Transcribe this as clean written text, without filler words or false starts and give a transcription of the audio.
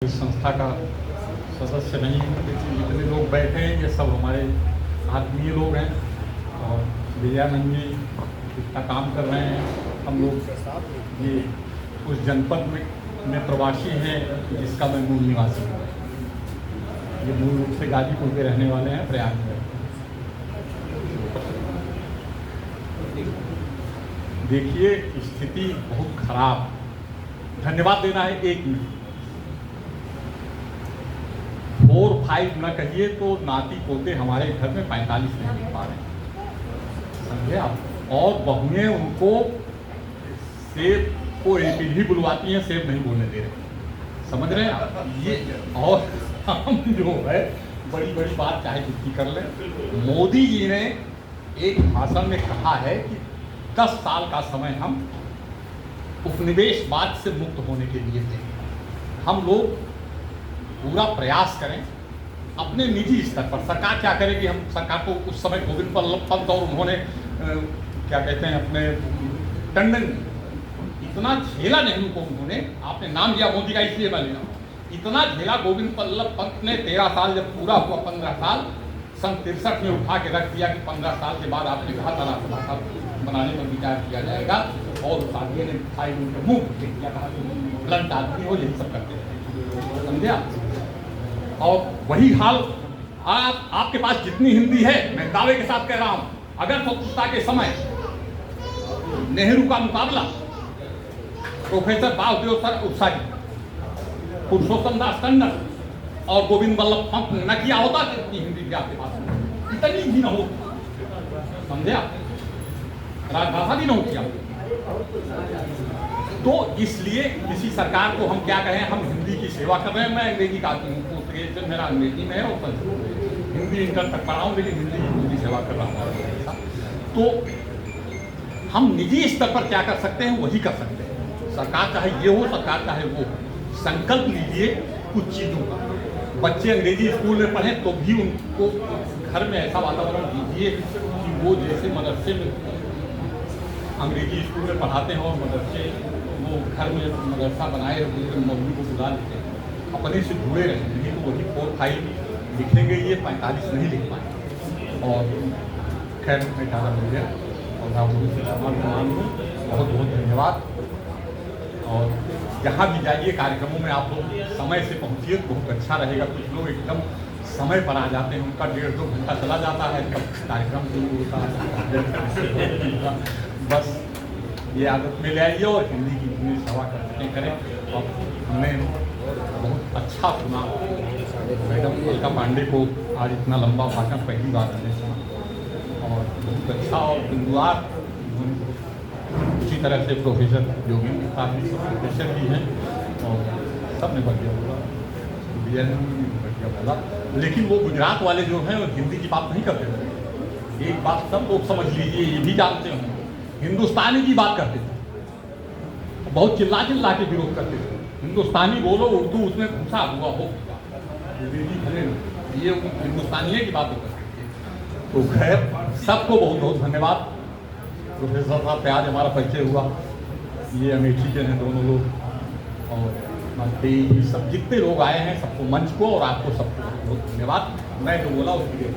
इस संस्था का सदस्य नहीं हूँ, लेकिन जितने लोग बैठे हैं ये सब हमारे आत्मीय लोग हैं और विजयानंद जी इतना काम कर रहे हैं। हम लोग ये उस जनपद में प्रवासी हैं जिसका मैं मूल निवासी हूँ। ये मूल रूप से गाजीपुर के रहने वाले हैं, प्रयाग में। देखिए स्थिति बहुत खराब। धन्यवाद देना है 1 मिनट, 4-5 न कहिए तो नाती पोते हमारे घर में 45 नहीं लिख पा रहे, समझे आप। और बहुएं उनको सेब को पीढ़ी बुलवाती हैं, सेब नहीं बोलने दे रहे, समझ रहे हैं आप ये। और हम जो है बड़ी बड़ी बात चाहे कुछ कर लें। मोदी जी ने एक भाषण में कहा है कि 10 साल का समय हम उपनिवेशवाद से मुक्त होने के लिए देंगे। हम लोग पूरा प्रयास करें अपने निजी स्तर पर। सरकार क्या करेगी, हम सरकार को उस समय गोविंद बल्लभ पंत और उन्होंने क्या कहते हैं अपने टंडन इतना झेला नेहरू को, उन्होंने, आपने नाम लिया मोदी का इसलिए मैं ले रहा हूँ, इतना झेला गोविंद बल्लभ पंत ने। 13 साल जब पूरा हुआ, 15 साल सन 63 में उठा के रख दिया कि 15 साल के बाद आपने कहा था राष्ट्रभाषा बनाने पर विचार किया जाएगा, और उस आदमी ने फाइल उनके मुंह फेंक दिया, कहा ब्लंट आदमी हो, यही सब करते हैं, समझे आप। और वही हाल आपके पास जितनी हिंदी है, मैं दावे के साथ कह रहा हूं, अगर स्वतंत्रता के समय नेहरू का मुकाबला प्रोफेसर वासुदेव सर उत्साही, पुरुषोत्तम दास टंडन और गोविंद बल्लभ पंत ने न किया होता तो इतनी हिंदी भी आपके पास इतनी भी न हो, समझे आप। राजभाषा भी न हो किया। तो इसलिए किसी सरकार को हम क्या कहें, हम हिंदी की सेवा कर रहे हैं। मैं अंग्रेजी का आदमी हूँ, मेरा अंग्रेजी में है और हिंदी इंटर तक पढ़ा हूँ, लेकिन हिंदी की सेवा कर रहा हूँ। तो हम निजी स्तर पर क्या कर सकते हैं वही कर सकते हैं। सरकार चाहे ये हो, सरकार चाहे वो हो, संकल्प लीजिए कुछ चीज़ों का। बच्चे अंग्रेजी स्कूल में पढ़ें तो भी उनको घर में ऐसा वातावरण दीजिए कि वो जैसे मदरसे में अंग्रेजी स्कूल में पढ़ाते हैं और मदरसे वो घर में मदरसा बनाए मौलवी को बुला लेते हैं, अपने से जुड़े रहें। नहीं तो वही 4-5 लिखेंगे, ये 45 नहीं लिख पाएंगे। और खैर मैं ज़्यादा मिल गया और आप लोगों से तमाम हूँ, बहुत बहुत धन्यवाद। और जहाँ भी जाइए कार्यक्रमों में आप लोग समय से पहुँचिए, बहुत अच्छा रहेगा। कुछ लोग एकदम समय पर आ जाते हैं, उनका 1.5-2 घंटा चला जाता है, तब कार्यक्रम शुरू होता है। बस ये आदत में ले आइए और हिंदी की इतनी सेवा करते करें। और हमने बहुत अच्छा सुना मैडम अलका पांडे को, आज इतना लंबा भाषण पहली बार हमने सुना और बहुत अच्छा। और बिंदुवार उसी तरह से प्रोफेसर योगेंद्र प्रसाद जी प्रोफेसर भी हैं और सब ने बढ़िया बोला, विजयानंद जी ने बढ़िया बोला। लेकिन वो गुजरात वाले जो हैं वो हिंदी की बात नहीं करते थे। एक बात सब लोग समझ लीजिए, ये भी जानते होंगे, हिंदुस्तानी की बात करते थे, बहुत चिल्ला चिल्ला के विरोध करते थे। हिंदुस्तानी बोलो, उर्दू उसमें घुसा हुआ हो, ये हिंदुस्तानियों की बात करते थे। तो खैर सबको बहुत बहुत धन्यवाद। प्रोफेसर साहब से आज हमारा परिचय हुआ, ये अमेठी के हैं दोनों लोग, और ये सब जितने लोग आए हैं सबको, मंच को और आपको सबको बहुत धन्यवाद। मैं जो बोला उसके लिए